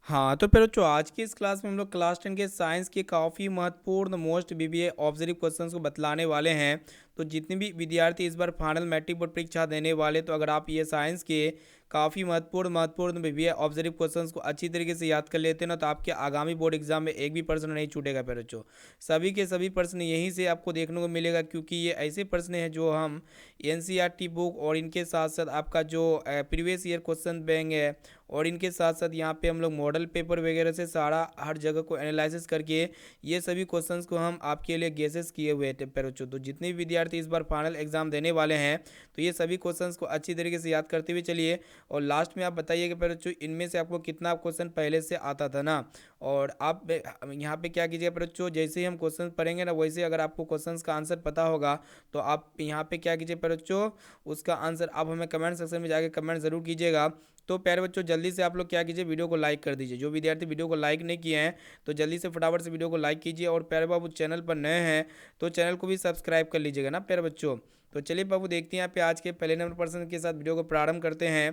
हाँ, तो फिर बच्चों आज की इस क्लास में हम लोग क्लास 10 के साइंस के काफ़ी महत्वपूर्ण मोस्ट बीबीए ऑब्जर्व क्वेश्चंस को बतलाने वाले हैं। तो जितने भी विद्यार्थी इस बार फाइनल मैट्रिक बोर्ड परीक्षा देने वाले, तो अगर आप ये साइंस के काफ़ी महत्वपूर्ण बीबीए ऑब्जर्व क्वेश्चंस को अच्छी तरीके से याद कर लेते हैं ना, तो आपके आगामी बोर्ड एग्जाम में एक भी प्रश्न नहीं छूटेगा फिर बच्चों। सभी के सभी प्रश्न यहीं से आपको देखने को मिलेगा, क्योंकि ये ऐसे प्रश्न हैं जो हम एनसीईआरटी बुक और इनके साथ साथ आपका जो प्रीवियस ईयर क्वेश्चन बैंक है, और इनके साथ साथ यहाँ पे हम लोग मॉडल पेपर वगैरह से सारा हर जगह को एनालिसिस करके ये सभी क्वेश्चंस को हम आपके लिए गेसेस किए हुए थे पर बच्चों। तो जितने भी विद्यार्थी इस बार फाइनल एग्जाम देने वाले हैं, तो ये सभी क्वेश्चंस को अच्छी तरीके से याद करते हुए चलिए, और लास्ट में आप बताइए कि पर बच्चों इनमें से आपको कितना क्वेश्चन पहले से आता था ना। और आप यहाँ पे क्या कीजिएगा पर बच्चों, जैसे ही हम क्वेश्चन पढ़ेंगे ना, वैसे अगर आपको क्वेश्चंस का आंसर पता होगा, तो आप यहाँ पे क्या कीजिए पर बच्चों, उसका आंसर आप हमें कमेंट सेक्शन में जाके कमेंट जरूर कीजिएगा। तो प्यारे बच्चों जल्दी से आप लोग क्या कीजिए, वीडियो को लाइक कर दीजिए। जो विद्यार्थी वीडियो को लाइक नहीं किए हैं, तो जल्दी से फटाफट से वीडियो को लाइक कीजिए, और प्यारे बाबू चैनल पर नए हैं तो चैनल को भी सब्सक्राइब कर लीजिएगा ना प्यारे बच्चों। तो चलिए बाबू देखते हैं यहाँ पे आज के पहले नंबर पर्सन के साथ वीडियो को प्रारंभ करते हैं।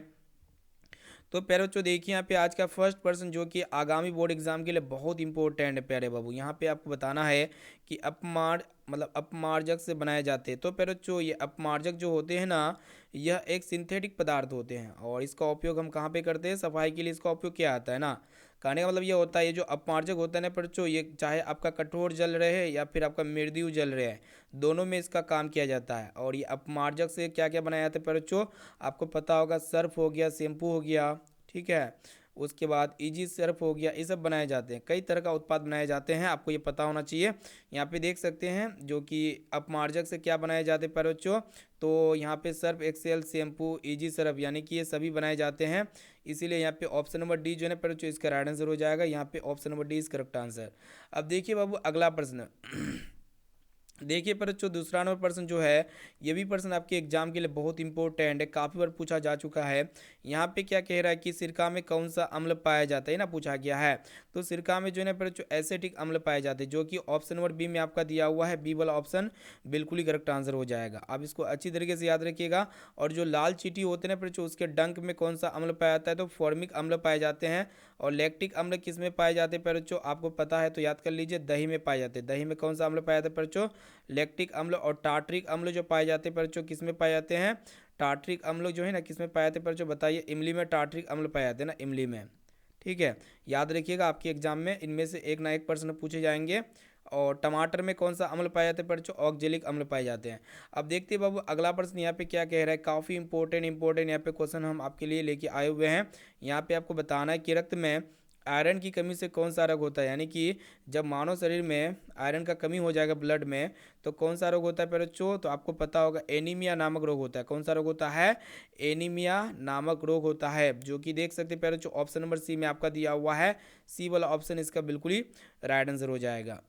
तो प्यारे बच्चों देखिए यहाँ पे आज का फर्स्ट पर्सन जो कि आगामी बोर्ड एग्जाम के लिए बहुत इंपॉर्टेंट है प्यारे बाबू। यहाँ पे आपको बताना है कि अपमार्जक से बनाए जाते हैं। तो प्यारे बच्चों ये अपमार्जक जो होते हैं ना, यह एक सिंथेटिक पदार्थ होते हैं, और इसका उपयोग हम कहाँ पे करते हैं, सफाई के लिए इसका उपयोग किया जाता है ना। कहने का मतलब ये होता है, ये जो अपमार्जक होता है ना प्यारे बच्चों, ये चाहे आपका कठोर जल रहे या फिर आपका मृदु जल रहे है, दोनों में इसका काम किया जाता है। और ये अपमार्जक से क्या क्या बनाया जाता है प्यारे बच्चों, आपको पता होगा, सर्फ हो गया, शैम्पू हो गया, ठीक है, उसके बाद इजी सर्फ हो गया, ये सब बनाए जाते हैं। कई तरह का उत्पाद बनाए जाते हैं, आपको ये पता होना चाहिए। यहाँ पे देख सकते हैं जो कि अपमार्जक से क्या बनाए जाते हैं प्यारे बच्चों, तो यहाँ पे Surf Excel, shampoo, easy surf, यानी कि ये सभी बनाए जाते हैं। इसीलिए यहाँ पे ऑप्शन नंबर डी जो है ना प्यारे बच्चों, इसका राइट आंसर हो जाएगा। यहाँ पे option number D is correct answer. अब देखिए बाबू अगला प्रश्न। देखिए पर जो दूसरा नंबर पर्सन जो है, ये भी पर्सन आपके एग्जाम के लिए बहुत इंपॉर्टेंट है, काफ़ी बार पूछा जा चुका है। यहाँ पे क्या कह रहा है कि सिरका में कौन सा अम्ल पाया जाता है ना, पूछा गया है। तो सिरका में जो है ना पर जो एसिटिक अम्ल पाए जाते हैं, जो कि ऑप्शन नंबर बी में आपका दिया हुआ है, बी वाला ऑप्शन बिल्कुल ही करेक्ट आंसर हो जाएगा। आप इसको अच्छी तरीके से याद रखिएगा। और जो लाल चीटी होते हैं ना पर जो उसके डंक में कौन सा अम्ल पाया जाता है, तो फॉर्मिक अम्ल पाए जाते हैं। और लैक्टिक अम्ल किस में पाए जाते हैं पर जो आपको पता है तो याद कर लीजिए, दही में पाए जाते हैं। दही में कौन सा अम्ल पाया जाता है पर जो, लैक्टिक अम्ल। और टार्ट्रिक अम्ल जो पाए जाते हैं बच्चों किस में पाए जाते हैं, टार्ट्रिक अम्ल जो है ना किस में पाए जाते हैं बच्चों, बताइए। इमली में टार्ट्रिक अम्ल पाए जाते हैं ना, इमली में। ठीक है, याद रखिएगा, आपके एग्जाम में इनमें से एक ना एक प्रश्न पूछे जाएंगे। और टमाटर में कौन सा अम्ल पाए जाते हैं बच्चों, ऑक्जेलिक अम्ल पाए जाते हैं। अब देखते हैं बाबू अगला प्रश्न यहाँ पे क्या कह रहा है, काफ़ी इंपॉर्टेंट यहाँ पे क्वेश्चन हम आपके लिए लेके आए हुए हैं। यहाँ पे आपको बताना है कि रक्त में आयरन की कमी से कौन सा रोग होता है, यानी कि जब मानव शरीर में आयरन का कमी हो जाएगा ब्लड में, तो कौन सा रोग होता है बच्चों, तो आपको पता होगा एनीमिया नामक रोग होता है। कौन सा रोग होता है, एनीमिया नामक रोग होता है, जो कि देख सकते हैं बच्चों ऑप्शन नंबर सी में आपका दिया हुआ है। सी वाला ऑप्शन इसका बिल्कुल ही राइट आंसर हो जाएगा।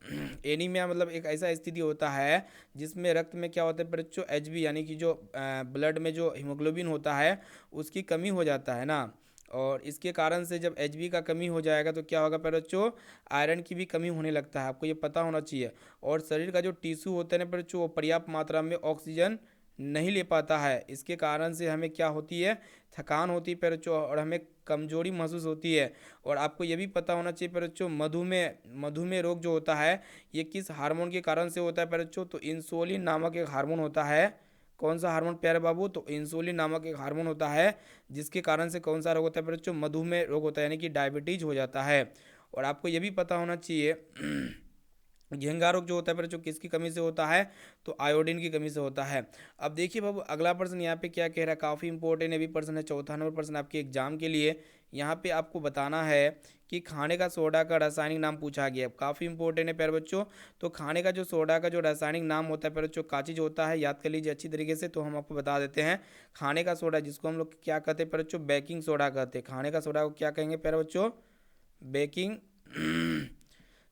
एनीमिया मतलब एक ऐसा स्थिति होता है जिसमें रक्त में क्या होता है बच्चों, एचबी, यानी कि जो ब्लड में जो हीमोग्लोबिन होता है उसकी कमी हो जाता है ना। और इसके कारण से जब एचबी का कमी हो जाएगा तो क्या होगा पर बच्चों, आयरन की भी कमी होने लगता है, आपको ये पता होना चाहिए। और शरीर का जो टिश्यू होता है ना बच्चों, वो पर्याप्त मात्रा में ऑक्सीजन नहीं ले पाता है। इसके कारण से हमें क्या होती है, थकान होती है पर बच्चों, और हमें कमजोरी महसूस होती है। और आपको ये भी पता होना चाहिए पर बच्चों, मधुमेह रोग जो होता है, ये किस हार्मोन के कारण से होता है पर बच्चों, तो इंसुलिन नामक एक हार्मोन होता है। कौन सा हार्मोन प्यारे बाबू, तो इंसुलिन नामक एक हार्मोन होता है, जिसके कारण से कौन सा रोग होता है बच्चों, मधुमेह रोग होता है, यानी कि डायबिटीज हो जाता है। और आपको ये भी पता होना चाहिए घेंगा रोग जो होता है बच्चों किसकी कमी से होता है, तो आयोडीन की कमी से होता है। अब देखिए बाबू अगला प्रश्न यहाँ पे क्या कह रहा है, काफ़ी इंपॉर्टेंट है भी प्रश्न है, चौथा नंबर प्रश्न आपके एग्जाम के लिए। यहाँ पे आपको बताना है कि खाने का सोडा का रासायनिक नाम पूछा गया है, काफ़ी इंपॉर्टेंट है प्यारे बच्चों। तो खाने का जो सोडा का जो रासायनिक नाम होता है प्यारे बच्चों, का चीज़ होता है, याद कर लीजिए अच्छी तरीके से। तो हम आपको बता देते हैं, खाने का सोडा जिसको हम लोग क्या कहते हैं प्यारे बच्चों, बेकिंग सोडा कहते हैं। खाने का सोडा को क्या कहेंगे प्यारे बच्चों, बेकिंग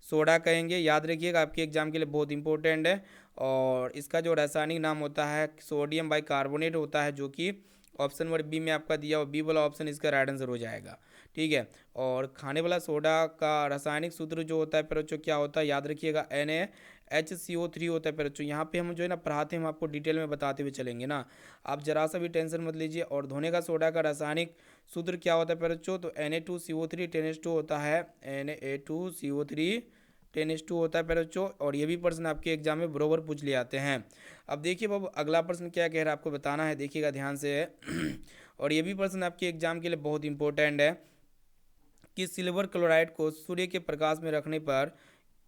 सोडा कहेंगे। याद रखिएगा, आपके एग्जाम के लिए बहुत इंपॉर्टेंट है। और इसका जो रासायनिक नाम होता है सोडियम बाइकार्बोनेट होता है, जो कि ऑप्शन नंबर बी में आपका दिया हुआ बी वाला ऑप्शन इसका राइट आंसर हो जाएगा। ठीक है, और खाने वाला सोडा का रासायनिक सूत्र जो होता है पर बच्चों क्या होता है, याद रखिएगा NaHCO3 होता है पर बच्चों। यहाँ पे हम जो है ना पढ़ाते हैं, हम आपको डिटेल में बताते हुए चलेंगे ना, आप जरा सा भी टेंशन मत लीजिए। और धोने का सोडा का रासायनिक सूत्र क्या होता है पर बच्चों, तो Na2CO3 10 होता है, Na2CO3 10 होता है पर बच्चों। और ये भी प्रश्न आपके एग्जाम में बरोबर पूछ लिए आते हैं। अब देखिए बाबू अगला प्रश्न क्या कह रहा है आपको बताना है, देखिएगा ध्यान से। और ये भी प्रश्न आपके एग्जाम के लिए बहुत इंपॉर्टेंट है कि सिल्वर क्लोराइड को सूर्य के प्रकाश में रखने पर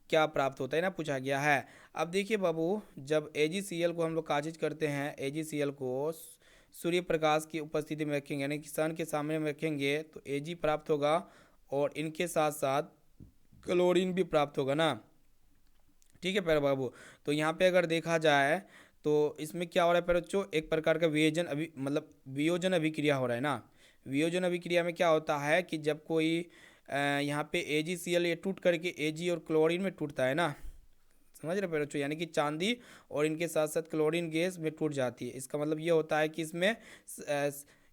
क्या प्राप्त होता है ना, पूछा गया है। अब देखिए बाबू, जब AgCl को हम लोग काचिज करते हैं, AgCl को सूर्य प्रकाश की उपस्थिति में रखेंगे यानी कि सन के सामने में रखेंगे तो Ag प्राप्त होगा, और इनके साथ साथ क्लोरीन भी प्राप्त होगा ना। ठीक है प्यारे बाबू। तो यहाँ पे अगर देखा जाए तो इसमें क्या हो रहा है प्यारे बच्चों, एक प्रकार का वियोजन अभी मतलब वियोजन अभिक्रिया हो रहा है ना। वियोजन अभिक्रिया में क्या होता है कि जब कोई यहाँ पे AgCl ये टूट करके Ag और क्लोरीन में टूटता है ना, समझ रहे प्यारे बच्चों, यानी कि चांदी और इनके साथ साथ क्लोरीन गैस में टूट जाती है। इसका मतलब ये होता है कि इसमें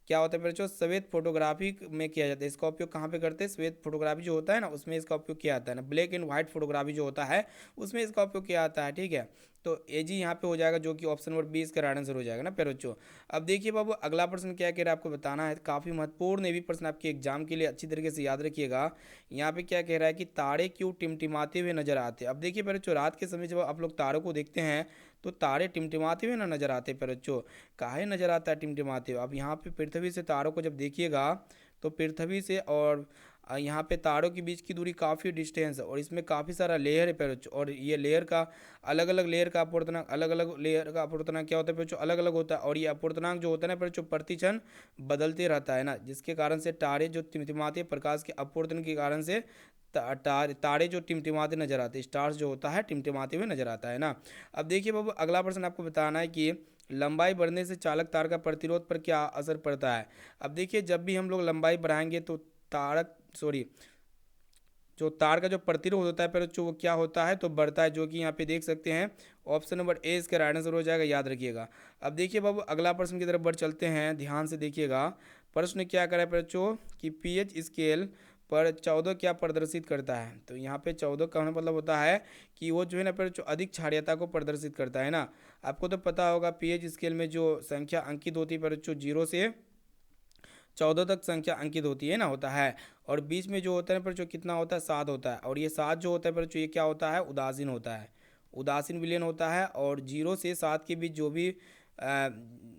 क्या होता है बच्चों, श्वेत फोटोग्राफी में किया जाता है। इसका उपयोग कहाँ पे करते हैं, श्वेत फोटोग्राफी जो होता है ना उसमें इसका उपयोग किया जाता है ना। ब्लैक एंड व्हाइट फोटोग्राफी जो होता है उसमें इसका उपयोग किया जाता है। ठीक है, तो Ag यहाँ पे हो जाएगा, जो कि ऑप्शन नंबर 20 का राइट आंसर हो जाएगा ना प्यारे बच्चों। अब देखिए बाबू अगला प्रश्न क्या कह रहा है आपको बताना है, काफ़ी महत्वपूर्ण ये भी प्रश्न आपके एग्जाम के लिए, अच्छी तरीके से याद रखिएगा। यहाँ पे क्या कह रहा है कि तारे क्यों टिमटिमाते हुए नजर आते हैं। अब देखिए प्यारे बच्चों, रात के समय जब आप लोग तारों को देखते हैं तो तारे टिमटिमाते हुए ना नजर आते हैं प्यारे बच्चों। काहे नजर आता है टिमटिमाते हुए, अब यहाँ पे पृथ्वी से तारों को जब देखिएगा तो पृथ्वी से और यहाँ पे तारों के बीच की दूरी काफ़ी डिस्टेंस है, और इसमें काफ़ी सारा लेयर है प्यारे बच्चों। और ये लेयर का अलग अलग लेयर का अपवर्तनांक, अलग अलग लेयर का अपवर्तनांक क्या होता है बच्चों, अलग अलग होता है। और ये अपवर्तनांक जो होता है ना बच्चों, प्रतिक्षण बदलते रहता है ना, जिसके कारण से तारे जो टिमटिमाते प्रकाश के अपवर्तन के कारण से तारे जो टिमटिमाते नजर आते हैं, स्टार्स जो होता है टिमटिमाते हुए नजर आता है ना। अब देखिए बाबू अगला प्रश्न आपको बताना है कि लंबाई बढ़ने से चालक तार का प्रतिरोध पर क्या असर पड़ता है। अब देखिए जब भी हम लोग लंबाई बढ़ाएंगे तो जो तार का जो प्रतिरोध होता है पर जो वो क्या होता है तो बढ़ता है, जो कि यहाँ पे देख सकते हैं ऑप्शन नंबर ए इसका राइट आंसर हो जाएगा, याद रखिएगा। अब देखिए बाबू अगला प्रश्न की तरफ बढ़ चलते हैं, ध्यान से देखिएगा। प्रश्न क्या करा है बच्चों कि पीएच स्केल पर 14 क्या प्रदर्शित करता है। तो यहाँ पे 14 का मतलब होता है कि वो जो है ना पर जो अधिक क्षारीयता को प्रदर्शित करता है ना। आपको तो पता होगा पीएच स्केल में जो संख्या अंकित होती है पर जो 0 से 14 तक संख्या अंकित होती है ना, होता है। और बीच में जो होता है पर जो कितना होता है, 7 होता है। और ये 7 जो होता है पर जो ये क्या होता है, उदासीन होता है, उदासीन विलयन होता है। और 0 से 7 के बीच जो भी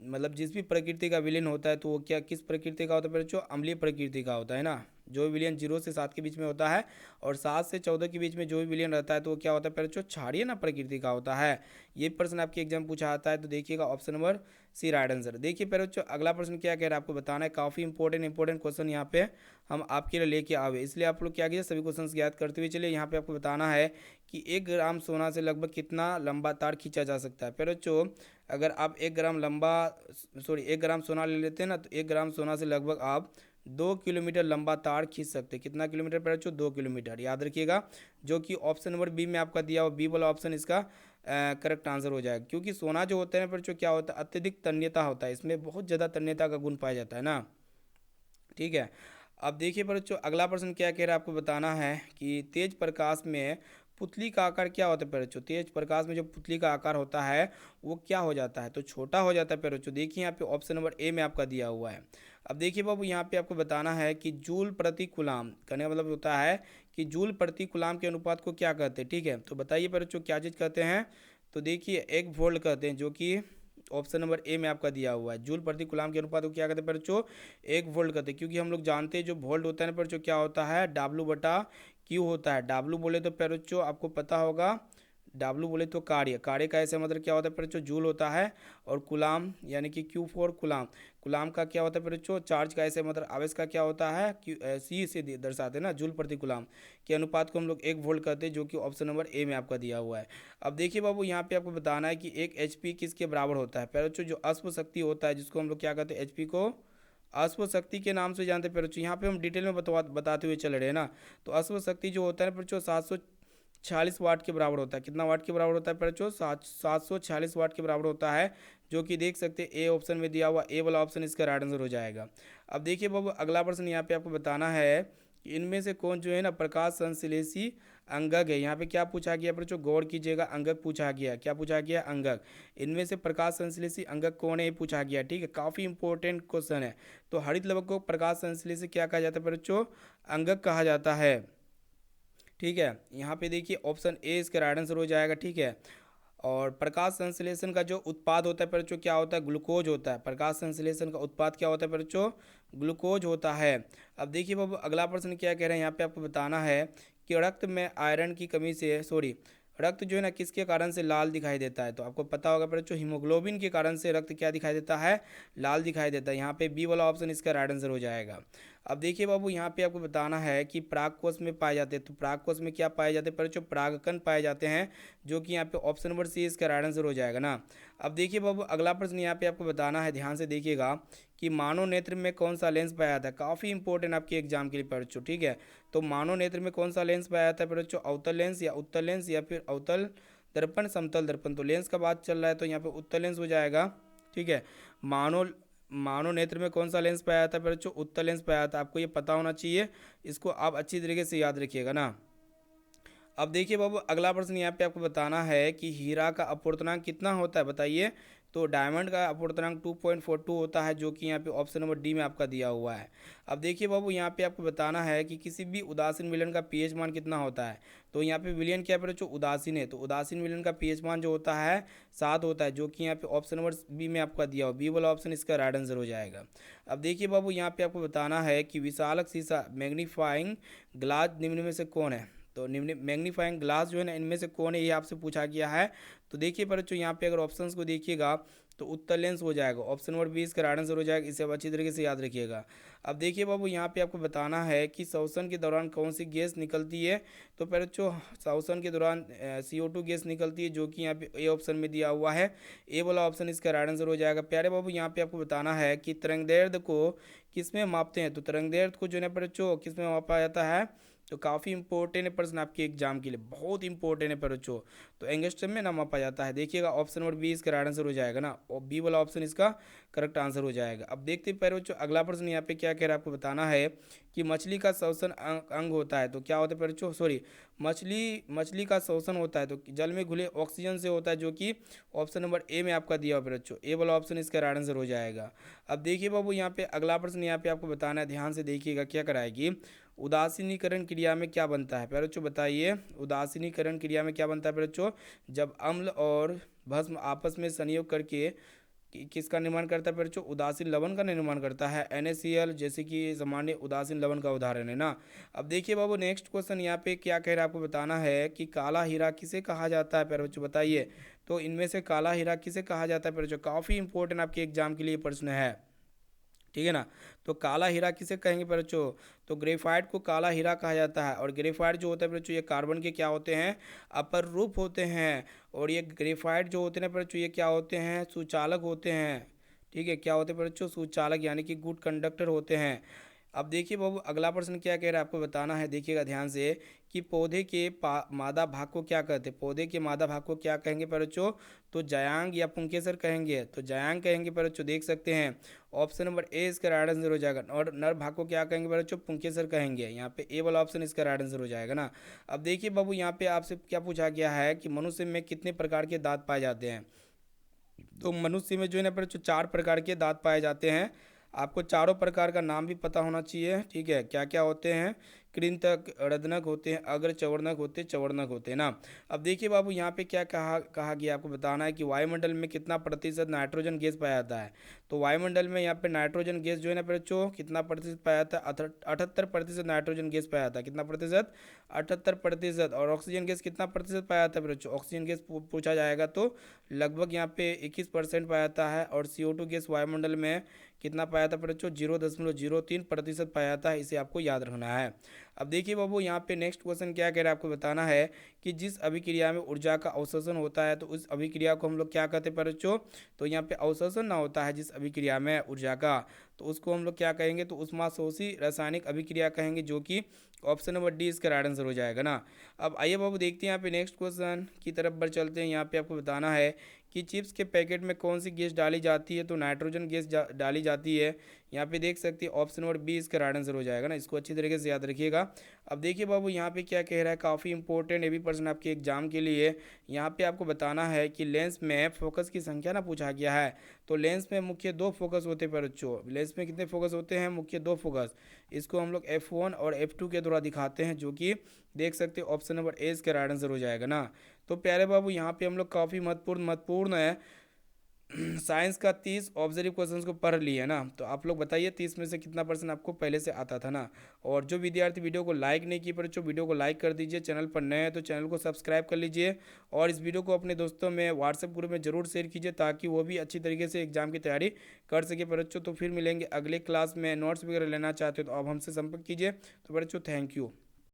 मतलब जिस भी प्रकृति का विलयन होता है तो वो क्या किस प्रकृति का होता है, जो अम्लीय प्रकृति का होता है ना। जो भी विलयन 0 से 7 के बीच में होता है और 7 से 14 के बीच में जो भी विलयन रहता है तो वो क्या होता है पहले जो क्षारीय ना प्रकृति का होता है। ये प्रश्न आपके एग्जाम पूछा आता है, तो देखिएगा option number C right answer. देखिए पहले बच्चों अगला प्रश्न क्या कह रहा है आपको बताना है, काफ़ी इंपॉर्टेंट क्वेश्चन यहाँ पे हम आपके लिए लेके आवे, इसलिए आप लोग क्या कीजिए सभी क्वेश्चन याद करते हुए चलिए। यहाँ पे आपको बताना है कि 1 ग्राम सोना से लगभग कितना लंबा तार खींचा जा सकता है। पहले बच्चों अगर आप 1 ग्राम सोना ले लेते हैं ना, तो 1 ग्राम सोना से लगभग आप 2 किलोमीटर लंबा तार खींच सकते हैं। कितना किलोमीटर पर बच्चों, 2 किलोमीटर, याद रखिएगा। जो कि ऑप्शन नंबर बी में आपका दिया हुआ बी वाला ऑप्शन इसका करेक्ट आंसर हो जाएगा। क्योंकि सोना जो होता है ना बच्चों क्या होता है, अत्यधिक तन्यता होता है, इसमें बहुत ज़्यादा तन्यता का गुण पाया जाता है ना। ठीक है, अब देखिए बच्चों अगला प्रश्न क्या कह रहा है आपको बताना है कि तेज प्रकाश में पुतली का आकार क्या होता है बच्चों। तेज प्रकाश में जो पुतली का आकार होता है वो क्या हो जाता है, तो छोटा हो जाता है बच्चों। देखिए यहाँ पे ऑप्शन नंबर ए में आपका दिया हुआ है। अब देखिए बाबू यहाँ पे आपको बताना है कि जूल प्रति कुलाम कहने का मतलब होता है कि जूल प्रति कुलाम के अनुपात को क्या कहते हैं। ठीक है, तो बताइए बच्चों क्या चीज़ कहते हैं, तो देखिए 1 वोल्ट कहते हैं, जो कि ऑप्शन नंबर ए में आपका दिया हुआ है। जूल प्रति गुलाम के अनुपात को क्या कहते हैं बच्चों, 1 वोल्ट कहते हैं। क्योंकि हम लोग जानते हैं जो वोल्ट होता है ना बच्चों क्या होता है, डब्लू बटा क्यू होता है। डब्लू बोले तो बच्चों आपको पता होगा, डब्लू बोले तो कार्य का ऐसे मतलब क्या होता है बच्चों, जूल होता है। और कुलाम यानी कि क्यू फॉर कुलाम, कुलाम का क्या होता है बच्चों, चार्ज का ऐसे मतलब आवेश का क्या होता है, क्यू सी से दर्शाते हैं ना, जूल प्रति कुलाम के अनुपात को हम लोग 1 वोल्ट कहते हैं, जो कि ऑप्शन नंबर ए में आपका दिया हुआ है। अब देखिए बाबू यहाँ पे आपको बताना है कि 1 HP किसके बराबर होता है। बच्चों जो अश्व शक्ति होता है जिसको हम लोग क्या कहते हैं, HP को अश्व शक्ति के नाम से जानते हैं बच्चों। यहाँ पे हम डिटेल में बताते हुए चल रहे हैं ना। तो अश्व शक्ति जो होता है बच्चों 746 वाट के बराबर होता है। कितना वाट के बराबर होता है बच्चों, 746 वाट के बराबर होता है, जो कि देख सकते हैं ए ऑप्शन में दिया हुआ, ए वाला ऑप्शन इसका राइट आंसर हो जाएगा। अब देखिए बाबू अगला प्रश्न यहाँ पे आपको बताना है कि इनमें से कौन जो है ना प्रकाश संश्लेषी अंगक है। यहाँ पे क्या पूछा गया बच्चों, गौर कीजिएगा, अंगक पूछा गया। क्या पूछा गया, अंगक। इनमें से प्रकाश संश्लेषी अंगक कौन है, ये पूछा गया। ठीक है, काफ़ी इंपॉर्टेंट क्वेश्चन है। तो हरित लवक को प्रकाश संश्लेषी क्या कहा जाता है बच्चों, अंगक कहा जाता है। ठीक है, यहाँ पे देखिए ऑप्शन ए इसका राइट आंसर हो जाएगा। ठीक है, और प्रकाश संश्लेषण का जो उत्पाद होता है बच्चों क्या होता है, ग्लूकोज होता है। प्रकाश संश्लेषण का उत्पाद क्या होता है बच्चों, ग्लूकोज होता है। अब देखिए बाबू अगला प्रश्न क्या कह रहे हैं, यहाँ पे आपको बताना है कि रक्त में आयरन की कमी से रक्त जो है ना किसके कारण से लाल दिखाई देता है। तो आपको पता होगा बच्चों, हीमोग्लोबिन के कारण से रक्त क्या दिखाई देता है, लाल दिखाई देता है। यहाँ पे बी वाला ऑप्शन इसका राइट आंसर हो जाएगा। अब देखिए बाबू यहाँ पे आपको बताना है कि पराग कोश में पाए जाते हैं। तो पराग कोश में क्या पाए जाते हैं बच्चों, परागकण पाए जाते हैं, जो कि यहाँ पे ऑप्शन नंबर सी इसका राइट आंसर हो जाएगा ना। अब देखिए बाबू अगला प्रश्न यहाँ पे आपको बताना है, ध्यान से देखिएगा कि मानव नेत्र में कौन सा लेंस पाया जाता है। काफ़ी इंपॉर्टेंट आपके एग्जाम के लिए बच्चों। ठीक है, तो मानव नेत्र में कौन सा लेंस पाया जाता है बच्चों, अवतल लेंस या उत्तल लेंस या फिर अवतल दर्पण समतल दर्पण। तो लेंस का बात चल रहा है तो यहाँ पे उत्तल लेंस हो जाएगा। ठीक है, मानव मानव नेत्र में कौन सा लेंस पाया जाता है बच्चों, उत्तल लेंस पाया जाता है। आपको ये पता होना चाहिए, इसको आप अच्छी तरीके से याद रखिएगा ना। अब देखिए बाबू अगला प्रश्न यहाँ पे आपको बताना है कि हीरा का अपवर्तनांक कितना होता है, बताइए। तो डायमंड का अपवर्तनांक 2.42 होता है, जो कि यहाँ पे ऑप्शन नंबर डी में आपका दिया हुआ है। अब देखिए बाबू यहाँ पे आपको बताना है कि किसी भी उदासीन विलयन का पीएच मान कितना होता है। तो यहाँ पे विलयन क्या है जो उदासीन है, तो उदासीन विलयन का पीएच मान जो होता है 7 होता है, जो कि यहाँ पे ऑप्शन नंबर बी में आपका दिया हुआ, बी वाला ऑप्शन इसका राइट आंसर हो जाएगा। अब देखिए बाबू यहाँ पे आपको बताना है कि विशालक शीशा मैग्नीफाइंग ग्लास निम्न में से कौन है। तो निम्न मैग्नीफाइंग ग्लास जो है ना इनमें से कौन है, ये आपसे पूछा गया है। तो देखिए बच्चों यहाँ पे अगर ऑप्शंस को देखिएगा तो उत्तर लेंस हो जाएगा, ऑप्शन नंबर 20 का राइट आंसर हो जाएगा। इसे आप अच्छी तरीके से याद रखिएगा। अब देखिए बाबू यहाँ पे आपको बताना है कि श्वसन के दौरान कौन सी गैस निकलती है। तो बच्चों श्वसन के दौरान CO2 गैस निकलती है, जो कि यहाँ पे ए ऑप्शन में दिया हुआ है, ए वाला ऑप्शन इसका राइट आंसर हो जाएगा। प्यारे बाबू यहाँ पे आपको बताना है कि तरंगदैर्ध्य को किस में मापते हैं। तो तरंगदैर्ध्य को जो है बच्चों किस में मापा जाता है, तो काफ़ी इंपॉर्टेंट है प्रश्न आपके एग्जाम के लिए, बहुत इंपॉर्टेंट है बच्चों। तो एंगस्ट्रम में ना मापा जाता है। देखिएगा ऑप्शन नंबर बी इसका राइट आंसर हो जाएगा ना, और बी वाला ऑप्शन इसका करेक्ट आंसर हो जाएगा। अब देखते हैं बच्चों अगला प्रश्न यहाँ पे क्या कह रहा है, आपको बताना है कि मछली का श्वसन अंग होता है। तो क्या होता है बच्चों, मछली का श्वसन होता है तो जल में घुले ऑक्सीजन से होता है, जो कि ऑप्शन नंबर ए में आपका दिया हुआ बच्चों, ए वाला ऑप्शन इसका राइट आंसर हो जाएगा। अब देखिए बाबू यहाँ पे अगला प्रश्न यहाँ पे आपको बताना है, ध्यान से देखिएगा क्या कराएगी। उदासीनीकरण क्रिया में क्या बनता है बच्चों, बताइए। उदासीनीकरण क्रिया में क्या बनता है बच्चों, जब अम्ल और भस्म आपस में संयोग करके किसका निर्माण करता है बच्चों, उदासीन लवण का निर्माण करता है, NaCl, जैसे कि सामान्य उदासीन लवण का उदाहरण है ना। अब देखिए बाबू नेक्स्ट क्वेश्चन यहाँ पे क्या कह रहा है, आपको बताना है कि काला हीरा किसे कहा जाता है बच्चों, बताइए। तो इनमें से काला हीरा किसे कहा जाता है बच्चों, काफ़ी इंपॉर्टेंट आपके एग्जाम के लिए प्रश्न है। ठीक है ना, तो काला हीरा किसे कहेंगे बच्चों, तो ग्रेफाइट को काला हीरा कहा जाता है। और ग्रेफाइट जो होता है बच्चों ये कार्बन के क्या होते हैं, अपर रूप होते हैं। और ये ग्रेफाइट जो होते हैं बच्चों ये क्या होते हैं, सुचालक होते हैं। ठीक है, क्या होते हैं बच्चों, सुचालक, यानी कि गुड कंडक्टर होते हैं। अब देखिए बाबू अगला प्रश्न क्या कह रहा है, आपको बताना है, देखिएगा ध्यान से कि पौधे के मादा भाग को क्या कहते हैं। पौधे के मादा भाग को क्या कहेंगे बच्चों, तो जयांग या पुंकेसर कहेंगे। तो जयांग कहेंगे बच्चों, देख सकते हैं ऑप्शन नंबर ए इसका राइट आंसर हो जाएगा। और नर भाग को क्या कहेंगे बच्चों, पुंकेसर कहेंगे। यहाँ पे ए वाला ऑप्शन इसका राइट आंसर हो जाएगा ना। अब देखिए बाबू यहाँ पे आपसे क्या पूछा गया है कि मनुष्य में कितने प्रकार के दांत पाए जाते हैं। तो मनुष्य में जो है ना बच्चों 4 प्रकार के दांत पाए जाते हैं। आपको चारों प्रकार का नाम भी पता होना चाहिए। ठीक है, क्या क्या होते हैं, कृंतक, रदनक होते हैं, अग्र चवर्णक होते हैं, चवर्णक होते हैं ना। अब देखिए बाबू यहाँ पे क्या कहा गया, आपको बताना है कि वायुमंडल में कितना प्रतिशत नाइट्रोजन गैस पाया जाता है। तो वायुमंडल में यहाँ पे नाइट्रोजन गैस जो है ना बच्चों कितना प्रतिशत पाया जाता है, 78% नाइट्रोजन गैस पाया जाता है। कितना प्रतिशत, 78%। और ऑक्सीजन गैस कितना प्रतिशत पाया जाता है बच्चों, ऑक्सीजन गैस पूछा जाएगा तो लगभग यहाँ पे 21% पाया जाता है। और CO2 गैस वायुमंडल में कितना पाया था बच्चों, 0.03% पाया था। इसे आपको याद रखना है। अब देखिए बाबू यहाँ पे नेक्स्ट क्वेश्चन क्या कह रहा है, आपको बताना है कि जिस अभिक्रिया में ऊर्जा का अवशोषण होता है तो उस अभिक्रिया को हम लोग क्या कहते हैं बच्चों, तो यहाँ पे अवशोषण ना होता है जिस अभिक्रिया में ऊर्जा का, तो उसको हम लोग क्या कहेंगे, तो उष्माशोषी रासायनिक अभिक्रिया कहेंगे, जो कि ऑप्शन नंबर डी इसका राइट आंसर हो जाएगा ना। अब आइए बाबू देखते हैं यहाँ पे नेक्स्ट क्वेश्चन की तरफ बढ़ चलते हैं। यहाँ पे आपको बताना है कि चिप्स के पैकेट में कौन सी गैस डाली जाती है, तो नाइट्रोजन गैस डाली जाती है। यहाँ पे देख सकते हैं ऑप्शन नंबर बी इसका राइट आंसर हो जाएगा ना, इसको अच्छी तरीके से याद रखिएगा। अब देखिए बाबू यहाँ पे क्या कह रहा है, काफ़ी इंपॉर्टेंट है भी पर्सन आपके एग्जाम के लिए। यहाँ पे आपको बताना है कि लेंस में फोकस की संख्या ना पूछा गया है। तो लेंस में मुख्य दो फोकस होते हैं बच्चों, लेंस में कितने फोकस होते हैं, मुख्य दो फोकस। इसको हम लोग F1 और F2 के द्वारा दिखाते हैं, जो कि देख सकते हैं ऑप्शन नंबर ए इसका राइट आंसर हो जाएगा ना। तो प्यारे बाबू यहाँ पे हम लोग काफ़ी महत्वपूर्ण है साइंस का 30 ऑब्जर्व क्वेश्चंस को पढ़ लिए ना। तो आप लोग बताइए 30 में से कितना परसेंट आपको पहले से आता था ना। और जो विद्यार्थी वीडियो को लाइक नहीं किए बच्चों, वीडियो को लाइक कर दीजिए। चैनल पर नए हैं तो चैनल को सब्सक्राइब कर लीजिए और इस वीडियो को अपने दोस्तों में व्हाट्सएप ग्रुप में जरूर शेयर कीजिए, ताकि वो भी अच्छी तरीके से एग्जाम की तैयारी कर सके बच्चों। तो फिर मिलेंगे अगले क्लास में। नोट्स वगैरह लेना चाहते हो तो आप हमसे संपर्क कीजिए। तो बच्चों थैंक यू।